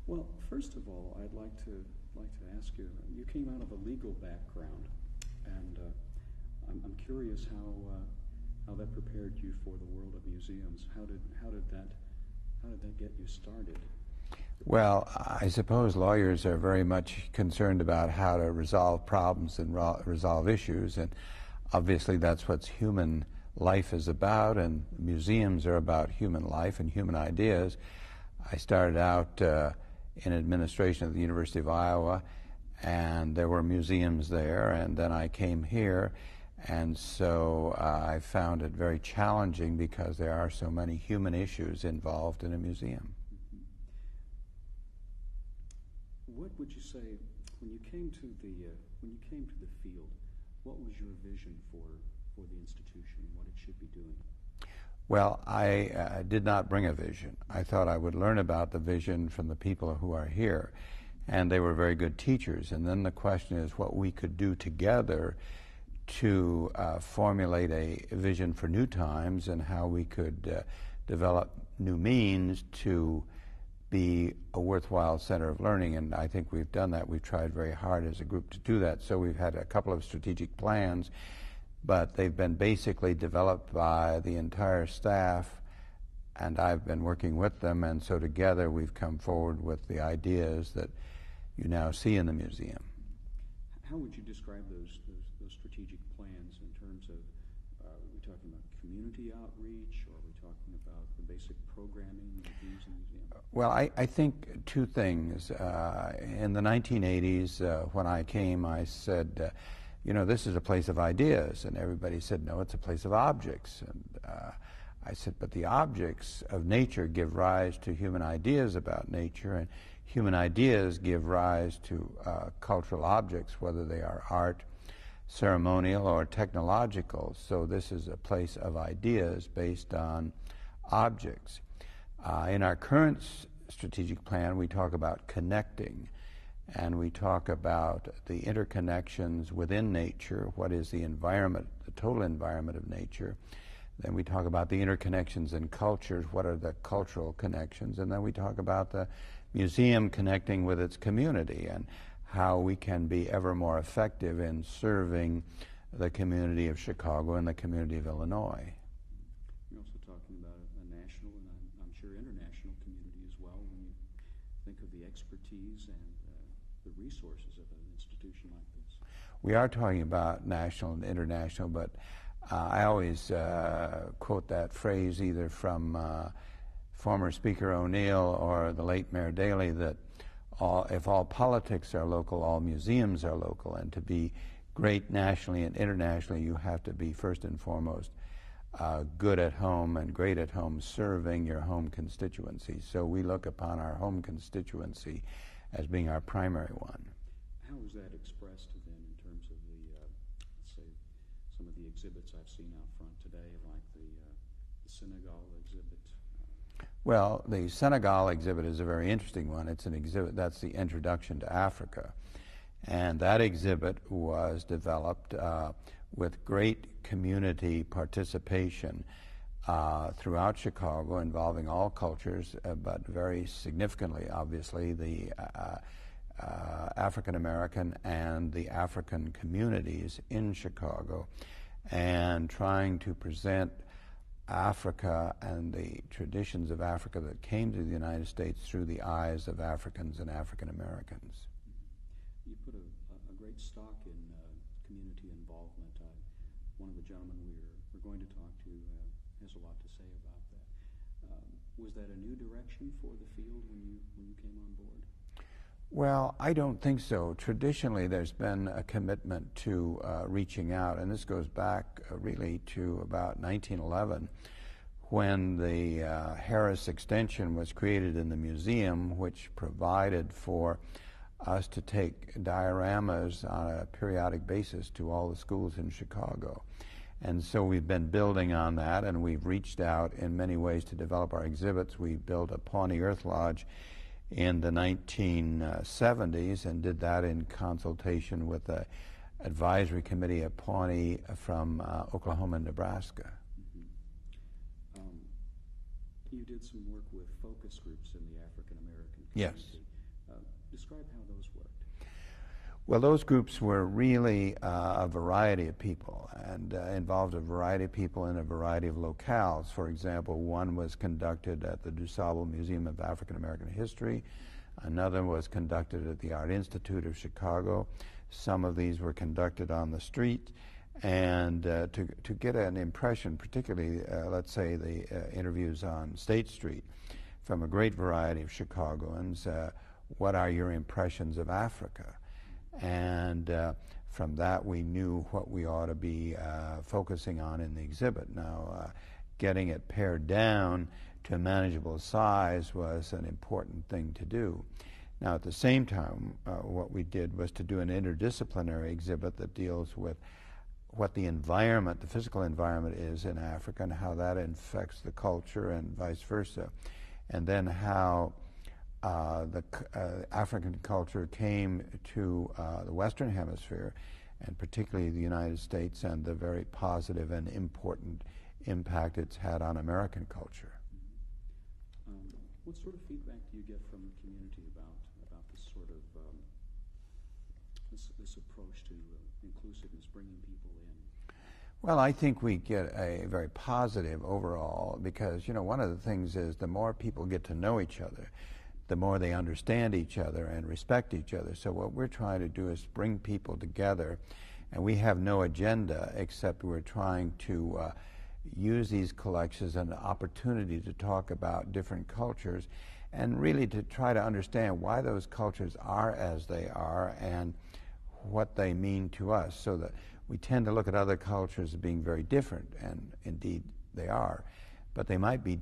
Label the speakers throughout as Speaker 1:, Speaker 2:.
Speaker 1: Well, first of all, I'd like to ask you. You came out of a legal background, and I'm curious how that prepared you for the world of museums. How did that get you started?
Speaker 2: Well, I suppose lawyers are very much concerned about how to resolve problems and resolve issues, and obviously that's what human life is about, and museums are about human life and human ideas. I started out in administration at the University of Iowa, and there were museums there, and then I came here, and so I found it very challenging because there are so many human issues involved in a museum.
Speaker 1: What would you say when you came to the field? What was your vision for the institution and what it should be doing?
Speaker 2: Well, I did not bring a vision. I thought I would learn about the vision from the people who are here, and they were very good teachers. And then the question is what we could do together to formulate a vision for new times and how we could develop new means to be a worthwhile center of learning, and I think we've done that. We've tried very hard as a group to do that. So we've had a couple of strategic plans, but they've been basically developed by the entire staff, and I've been working with them, and so together we've come forward with the ideas that you now see in the museum.
Speaker 1: How would you describe those strategic plans in terms of, are we talking about community outreach, or are we talking about the basic programming of the museum?
Speaker 2: Well, I think two things. In the 1980s, when I came, I said, you know, this is a place of ideas, and everybody said, no, it's a place of objects. And I said, but the objects of nature give rise to human ideas about nature, and human ideas give rise to cultural objects, whether they are art, ceremonial, or technological. So this is a place of ideas based on objects. In our current strategic plan, we talk about connecting, and we talk about the interconnections within nature. What is the environment, the total environment of nature? Then we talk about the interconnections in cultures. What are the cultural connections? And then we talk about the museum connecting with its community and how we can be ever more effective in serving the community of Chicago and the community of Illinois.
Speaker 1: You're also talking about a national and I'm sure international community as well when you think of the expertise and the resources of an institution like this.
Speaker 2: We are talking about national and international, but I always quote that phrase either from former Speaker O'Neill or the late Mayor Daley that if all politics are local, all museums are local, and to be great nationally and internationally, you have to be first and foremost good at home and great at home serving your home constituency. So we look upon our home constituency as being our primary one.
Speaker 1: How is that expressed then in terms of the, let's say, some of the exhibits I've seen out front today, like the Senegal exhibit?
Speaker 2: Well, the Senegal exhibit is a very interesting one. It's an exhibit that's the introduction to Africa. And that exhibit was developed with great community participation throughout Chicago, involving all cultures, but very significantly, obviously, the African American and the African communities in Chicago, and trying to present Africa and the traditions of Africa that came to the United States through the eyes of Africans and African Americans.
Speaker 1: You put a great stock in community involvement. One of the gentlemen we're going to talk to has a lot to say about that. Was that a new direction for the field when you came on board?
Speaker 2: Well, I don't think so. Traditionally, there's been a commitment to reaching out, and this goes back really to about 1911, when the Harris Extension was created in the museum, which provided for us to take dioramas on a periodic basis to all the schools in Chicago. And so we've been building on that, and we've reached out in many ways to develop our exhibits. We built a Pawnee Earth Lodge in the 1970s and did that in consultation with the advisory committee of Pawnee from Oklahoma and Nebraska.
Speaker 1: You did some work with focus groups in the African American community.
Speaker 2: Yes. Well, those groups were really a variety of people and involved a variety of people in a variety of locales. For example, one was conducted at the DuSable Museum of African American History. Another was conducted at the Art Institute of Chicago. Some of these were conducted on the street. And to get an impression, particularly, let's say, the interviews on State Street from a great variety of Chicagoans, what are your impressions of Africa? And from that, we knew what we ought to be focusing on in the exhibit. Now, getting it pared down to a manageable size was an important thing to do. Now, at the same time, what we did was to do an interdisciplinary exhibit that deals with what the environment, the physical environment is in Africa and how that affects the culture and vice versa. And then how the African culture came to the Western Hemisphere, and particularly the United States, and the very positive and important impact it's had on American culture.
Speaker 1: What sort of feedback do you get from the community about this sort of this approach to inclusiveness, bringing people in?
Speaker 2: Well, I think we get a very positive overall, because, you know, one of the things is the more people get to know each other, the more they understand each other and respect each other. So what we're trying to do is bring people together, and we have no agenda except we're trying to use these collections as an opportunity to talk about different cultures and really to try to understand why those cultures are as they are and what they mean to us, so that we tend to look at other cultures as being very different, and indeed they are, but they might be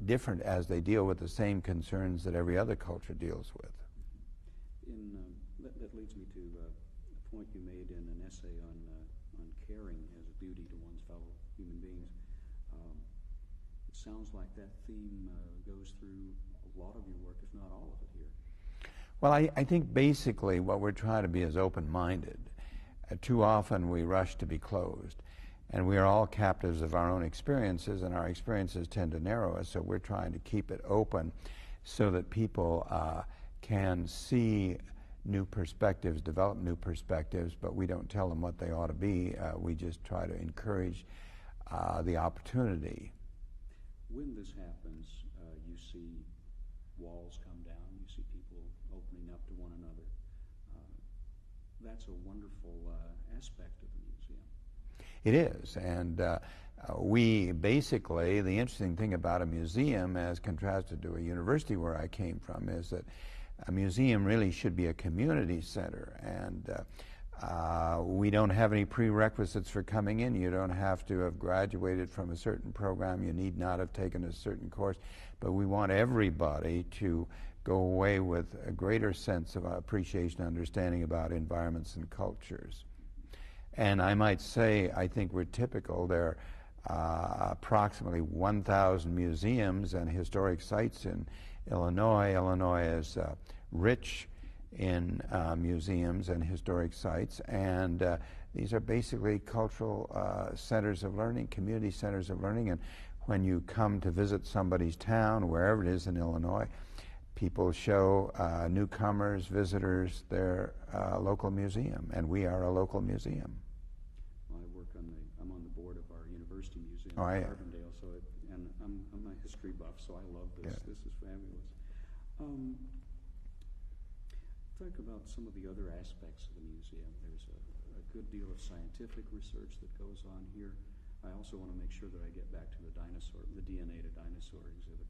Speaker 2: different as they deal with the same concerns that every other culture deals with.
Speaker 1: That leads me to a point you made in an essay on caring as a duty to one's fellow human beings. It sounds like that theme goes through a lot of your work, if not all of it here.
Speaker 2: Well, I think basically what we're trying to be is open-minded. Too often we rush to be closed, and we are all captives of our own experiences, and our experiences tend to narrow us, so we're trying to keep it open so that people can see new perspectives, develop new perspectives, but we don't tell them what they ought to be. We just try to encourage the opportunity.
Speaker 1: When this happens, you see walls come down, you see people opening up to one another. That's a wonderful aspect of the museum.
Speaker 2: It is, and we basically, the interesting thing about a museum as contrasted to a university where I came from is that a museum really should be a community center, and we don't have any prerequisites for coming in. You don't have to have graduated from a certain program. You need not have taken a certain course, but we want everybody to go away with a greater sense of appreciation and understanding about environments and cultures. And I might say, I think we're typical. There are approximately 1,000 museums and historic sites in Illinois. Illinois is rich in museums and historic sites, and these are basically cultural centers of learning, community centers of learning. And when you come to visit somebody's town, wherever it is in Illinois, people show newcomers, visitors, their local museum, and we are a local museum.
Speaker 1: Well, I'm on the board of our university museum
Speaker 2: in
Speaker 1: Carbondale, and I'm a history buff, so I love this. Yeah. This is fabulous. Talk about some of the other aspects of the museum. There's a good deal of scientific research that goes on here. I also want to make sure that I get back to the DNA to dinosaur exhibit.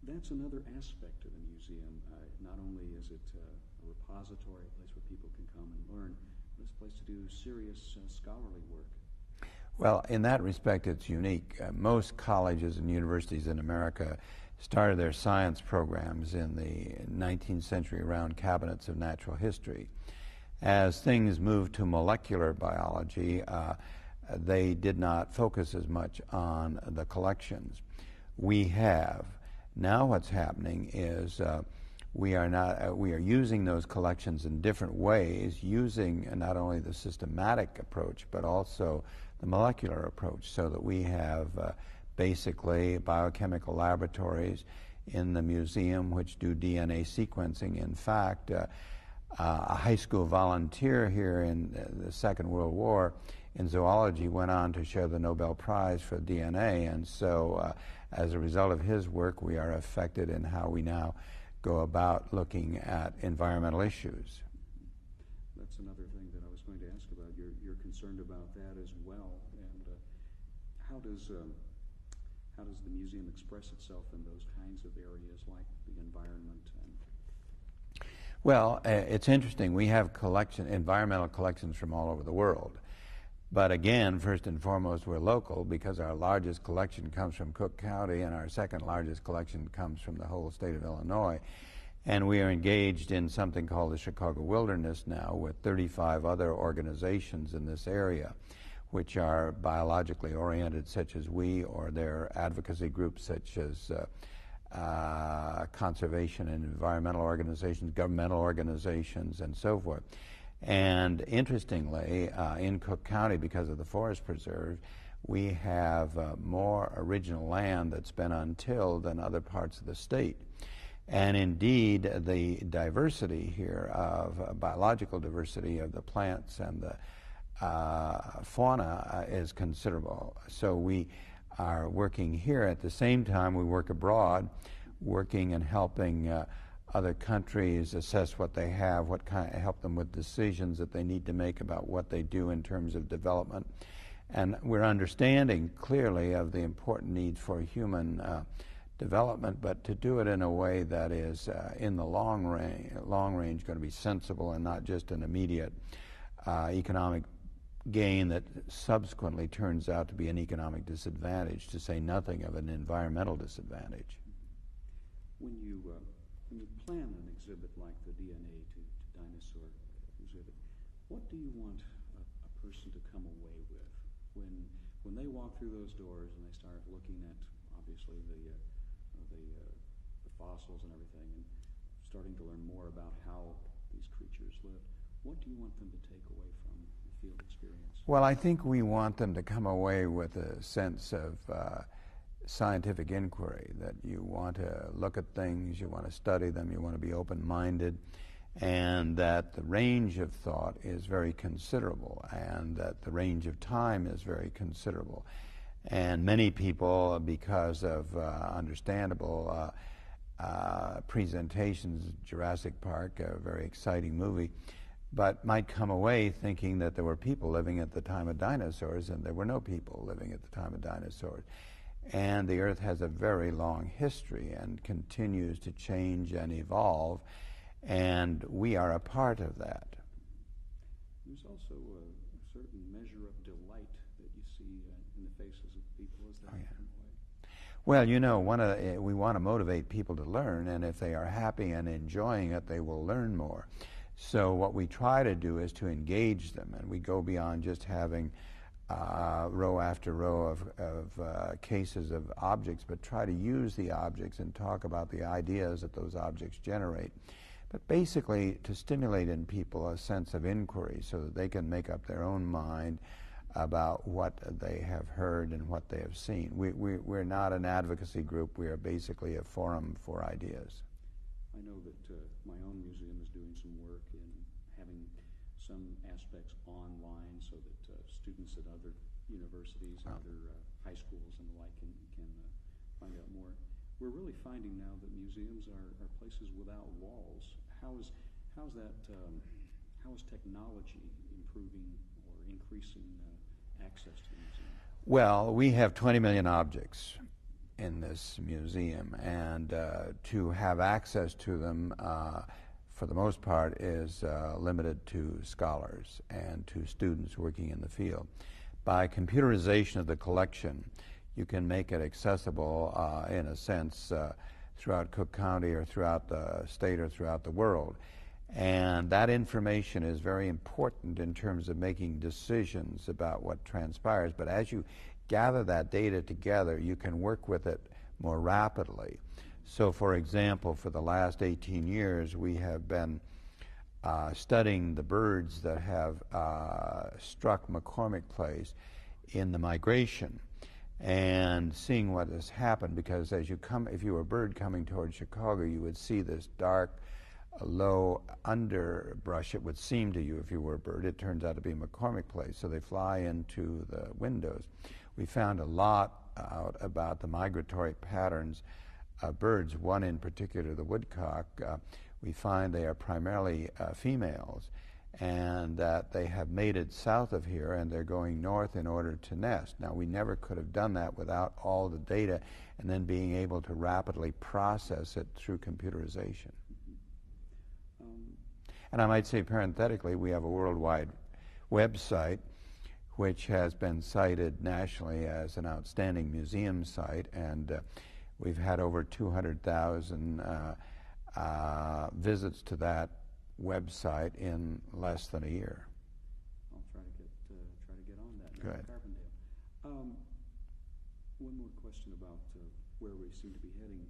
Speaker 1: That's another aspect of the museum. Not only is it a repository, a place where people can come and learn, but it's a place to do serious scholarly work.
Speaker 2: Well, in that respect, it's unique. Most colleges and universities in America started their science programs in the 19th century around cabinets of natural history. As things moved to molecular biology, they did not focus as much on the collections. We have. Now what's happening is we are using those collections in different ways, using not only the systematic approach, but also the molecular approach, so that we have basically biochemical laboratories in the museum which do DNA sequencing. In fact, a high school volunteer here in the Second World War in zoology went on to share the Nobel Prize for DNA, and so as a result of his work, we are affected in how we now go about looking at environmental issues.
Speaker 1: That's another thing that I was going to ask about. You're concerned about that as well, and how does the museum express itself in those kinds of areas like the environment?
Speaker 2: Well, it's interesting. We have environmental collections from all over the world. But again, first and foremost, we're local because our largest collection comes from Cook County and our second largest collection comes from the whole state of Illinois. And we are engaged in something called the Chicago Wilderness now with 35 other organizations in this area, which are biologically oriented such as we, or their advocacy groups such as conservation and environmental organizations, governmental organizations, and so forth. And interestingly, in Cook County, because of the Forest Preserve, we have more original land that's been untilled than other parts of the state. And indeed, the diversity here of biological diversity of the plants and the fauna is considerable. So we are working here. At the same time, we work abroad, working and helping other countries assess what they have, help them with decisions that they need to make about what they do in terms of development. And we're understanding clearly of the important need for human development, but to do it in a way that is in the long range going to be sensible and not just an immediate economic gain that subsequently turns out to be an economic disadvantage, to say nothing of an environmental disadvantage.
Speaker 1: When you plan an exhibit like the DNA to dinosaur exhibit, what do you want a person to come away with when they walk through those doors and they start looking at obviously the fossils and everything, and starting to learn more about how these creatures lived? What do you want them to take away from the field experience?
Speaker 2: Well, I think we want them to come away with a sense of scientific inquiry, that you want to look at things, you want to study them, you want to be open-minded, and that the range of thought is very considerable, and that the range of time is very considerable. And many people, because of understandable presentations, Jurassic Park, a very exciting movie, but might come away thinking that there were people living at the time of dinosaurs, and there were no people living at the time of dinosaurs. And the Earth has a very long history and continues to change and evolve, and we are a part of that.
Speaker 1: There's also a certain measure of delight that you see in the faces of people as they come away.
Speaker 2: Well, you know, we want to motivate people to learn, and if they are happy and enjoying it, they will learn more. So what we try to do is to engage them, and we go beyond just having row after row of cases of objects, but try to use the objects and talk about the ideas that those objects generate. But basically to stimulate in people a sense of inquiry so that they can make up their own mind about what they have heard and what they have seen. We're not an advocacy group. We are basically a forum for ideas.
Speaker 1: I know that my own museum is doing some work in having some aspects online so that students at other universities, other high schools and the like can find out more. We're really finding now that museums are places without walls. How is technology improving or increasing access to the museum?
Speaker 2: Well, we have 20 million objects in this museum, and to have access to them for the most part is limited to scholars and to students working in the field. By computerization of the collection, you can make it accessible in a sense throughout Cook County or throughout the state or throughout the world. And that information is very important in terms of making decisions about what transpires. But as you gather that data together, you can work with it more rapidly. So, for example, for the last 18 years, we have been studying the birds that have struck McCormick Place in the migration and seeing what has happened, because as you come, if you were a bird coming towards Chicago, you would see this dark low underbrush, it would seem to you if you were a bird. It turns out to be McCormick Place, so they fly into the windows. We found a lot out about the migratory patterns of birds, one in particular, the woodcock. We find they are primarily females, and that they have mated south of here and they're going north in order to nest. Now, we never could have done that without all the data and then being able to rapidly process it through computerization. And I might say parenthetically, we have a worldwide website which has been cited nationally as an outstanding museum site, and we've had over 200,000 visits to that website in less than a year.
Speaker 1: I'll try to get on that.
Speaker 2: Good.
Speaker 1: Carbondale. One more question about where we seem to be heading.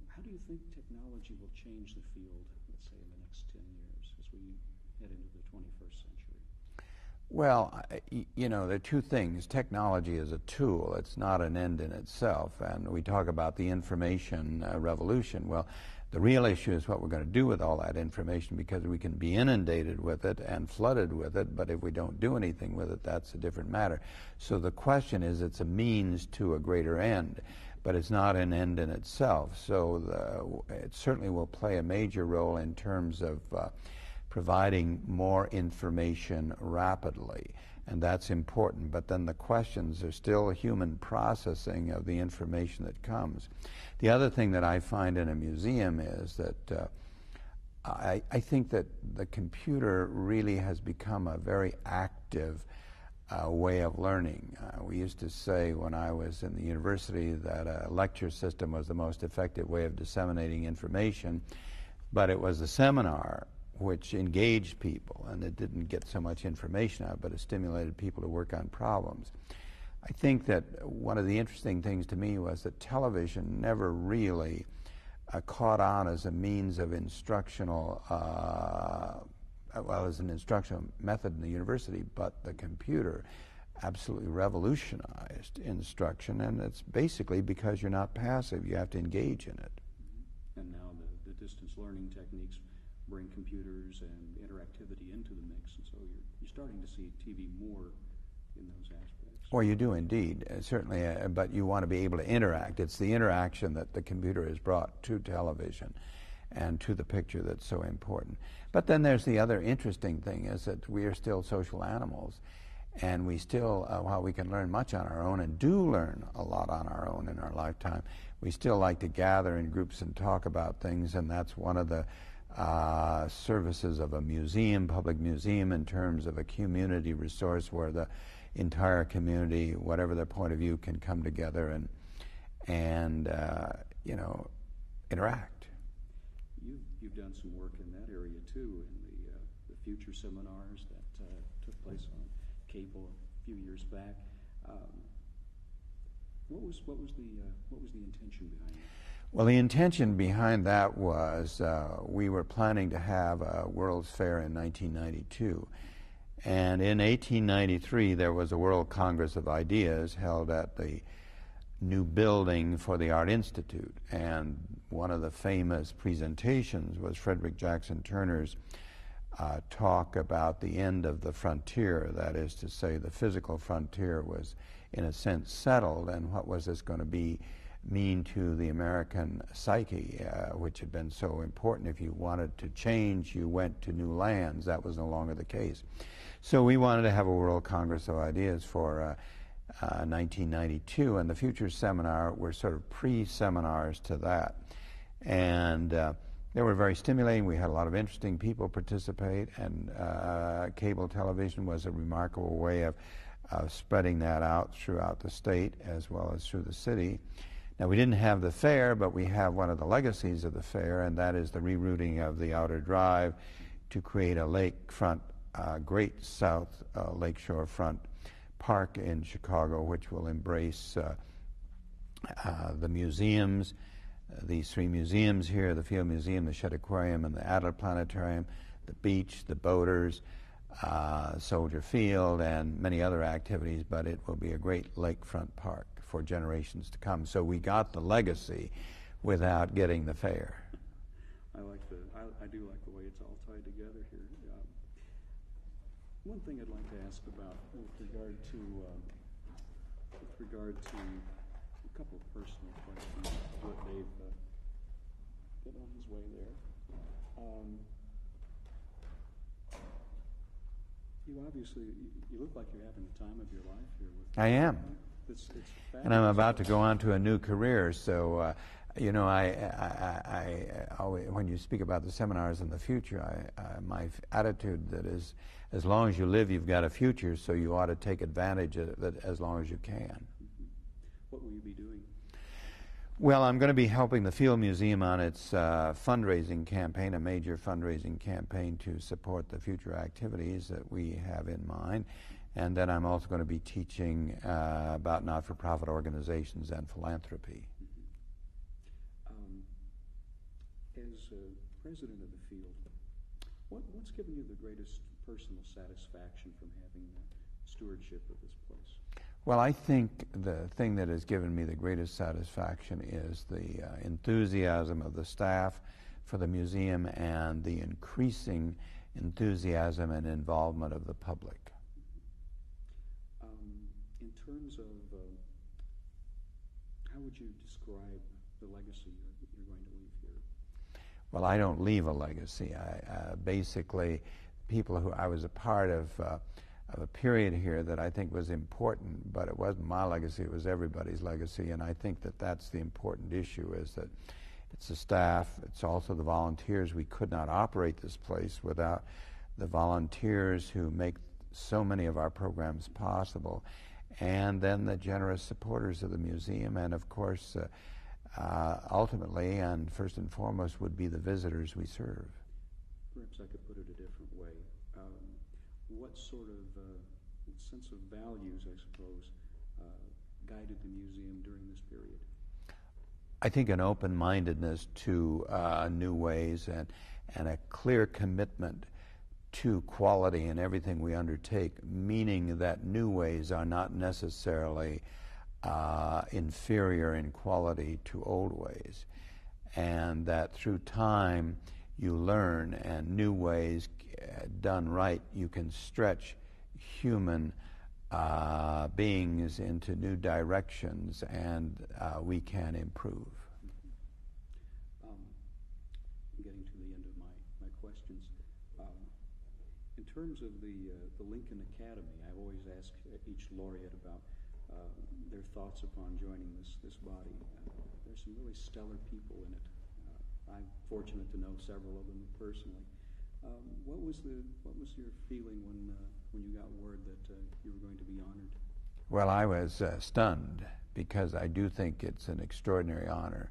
Speaker 1: How do you think technology will change the field, let's say, in the next 10 years as we head into the 21st century?
Speaker 2: Well, you know, there are two things. Technology is a tool. It's not an end in itself. And we talk about the information revolution. Well, the real issue is what we're going to do with all that information, because we can be inundated with it and flooded with it, but if we don't do anything with it, that's a different matter. So the question is, it's a means to a greater end, but it's not an end in itself. So it certainly will play a major role in terms of providing more information rapidly, and that's important. But then the questions are still human processing of the information that comes. The other thing that I find in a museum is that I think that the computer really has become a very active way of learning. We used to say when I was in the university that a lecture system was the most effective way of disseminating information, but it was a seminar which engaged people, and it didn't get so much information out, but it stimulated people to work on problems. I think that one of the interesting things to me was that television never really caught on as a means of instructional, as an instructional method in the university, but the computer absolutely revolutionized instruction, and it's basically because you're not passive, you have to engage in it.
Speaker 1: And now the distance learning techniques bring computers and interactivity into the mix, and so you're starting to see TV more in those aspects.
Speaker 2: Well, you do indeed, certainly, but you want to be able to interact. It's the interaction that the computer has brought to television and to the picture that's so important. But then there's the other interesting thing, is that we are still social animals, and we still, while we can learn much on our own and do learn a lot on our own in our lifetime, we still like to gather in groups and talk about things, and that's one of the services of a museum, public museum, in terms of a community resource where the entire community, whatever their point of view, can come together and you know, interact.
Speaker 1: You've done some work in that area too, in the future seminars that took place on cable a few years back. What was the intention behind that?
Speaker 2: Well, the intention behind that was we were planning to have a World's Fair in 1992. And in 1893, there was a World Congress of Ideas held at the new building for the Art Institute. And one of the famous presentations was Frederick Jackson Turner's talk about the end of the frontier. That is to say, the physical frontier was, in a sense, settled, and what was this going to mean to the American psyche, which had been so important. If you wanted to change, you went to new lands. That was no longer the case. So we wanted to have a World Congress of Ideas for 1992, and the Future Seminar were sort of pre-seminars to that. And they were very stimulating. We had a lot of interesting people participate, and cable television was a remarkable way of spreading that out throughout the state as well as through the city. Now, we didn't have the fair, but we have one of the legacies of the fair, and that is the rerouting of the Outer Drive to create a lakefront, Great South Lakeshore Front Park in Chicago, which will embrace the museums, these three museums here, the Field Museum, the Shedd Aquarium, and the Adler Planetarium, the beach, the boaters, Soldier Field, and many other activities, but it will be a great lakefront park for generations to come. So we got the legacy without getting the fair.
Speaker 1: I do like the way it's all tied together here. One thing I'd like to ask about with regard to a couple of personal questions. What Dave get on his way there. You obviously you look like you're having the time of your life here.
Speaker 2: I am.
Speaker 1: It's
Speaker 2: And I'm about to go on to a new career, so you know, I always, when you speak about the seminars in the future, my attitude that is, as long as you live, you've got a future, so you ought to take advantage of it as long as you can.
Speaker 1: Mm-hmm. What will you be doing?
Speaker 2: Well, I'm going to be helping the Field Museum on its fundraising campaign, a major fundraising campaign to support the future activities that we have in mind. And then I'm also going to be teaching about not-for-profit organizations and philanthropy.
Speaker 1: As president of the field, what's given you the greatest personal satisfaction from having stewardship of this place?
Speaker 2: Well, I think the thing that has given me the greatest satisfaction is the enthusiasm of the staff for the museum and the increasing enthusiasm and involvement of the public.
Speaker 1: In terms of, how would you describe the legacy you're going to leave here?
Speaker 2: Well, I don't leave a legacy. Basically, people who I was a part of a period here that I think was important, but it wasn't my legacy, it was everybody's legacy, and I think that that's the important issue, is that it's the staff, it's also the volunteers. We could not operate this place without the volunteers who make so many of our programs possible, and then the generous supporters of the museum, and of course, ultimately, and first and foremost, would be the visitors we serve.
Speaker 1: Perhaps I could put it a different way. What sort of sense of values, I suppose, guided the museum during this period?
Speaker 2: I think an open-mindedness to new ways and a clear commitment to quality in everything we undertake, meaning that new ways are not necessarily inferior in quality to old ways, and that through time you learn, and new ways done right, you can stretch human beings into new directions, and we can improve.
Speaker 1: Getting to the end of my questions. In terms of the Lincoln Academy, I've always asked each laureate about their thoughts upon joining this body. There's some really stellar people in it. I'm fortunate to know several of them personally. What was your feeling when you got word that you were going to be honored?
Speaker 2: Well, I was stunned, because I do think it's an extraordinary honor.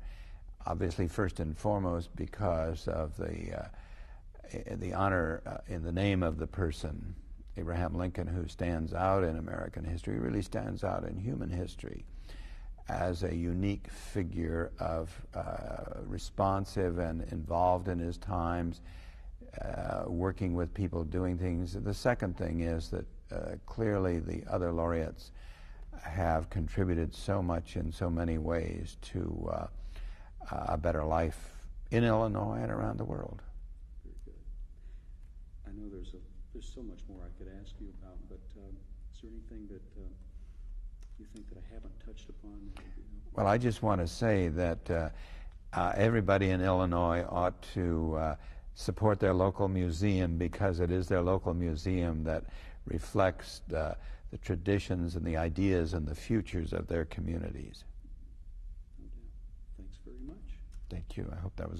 Speaker 2: Obviously, first and foremost, because of the honor in the name of the person, Abraham Lincoln, who stands out in American history, really stands out in human history as a unique figure of responsive and involved in his times, working with people, doing things. The second thing is that clearly the other laureates have contributed so much in so many ways to a better life in Illinois and around the world.
Speaker 1: Very good. I know there's so much more I could ask you about, but is there anything that you think that I haven't touched upon?
Speaker 2: Well, I just want to say that everybody in Illinois ought to support their local museum, because it is their local museum that reflects the traditions and the ideas and the futures of their communities.
Speaker 1: No doubt. Thanks very much.
Speaker 2: Thank you. I hope that was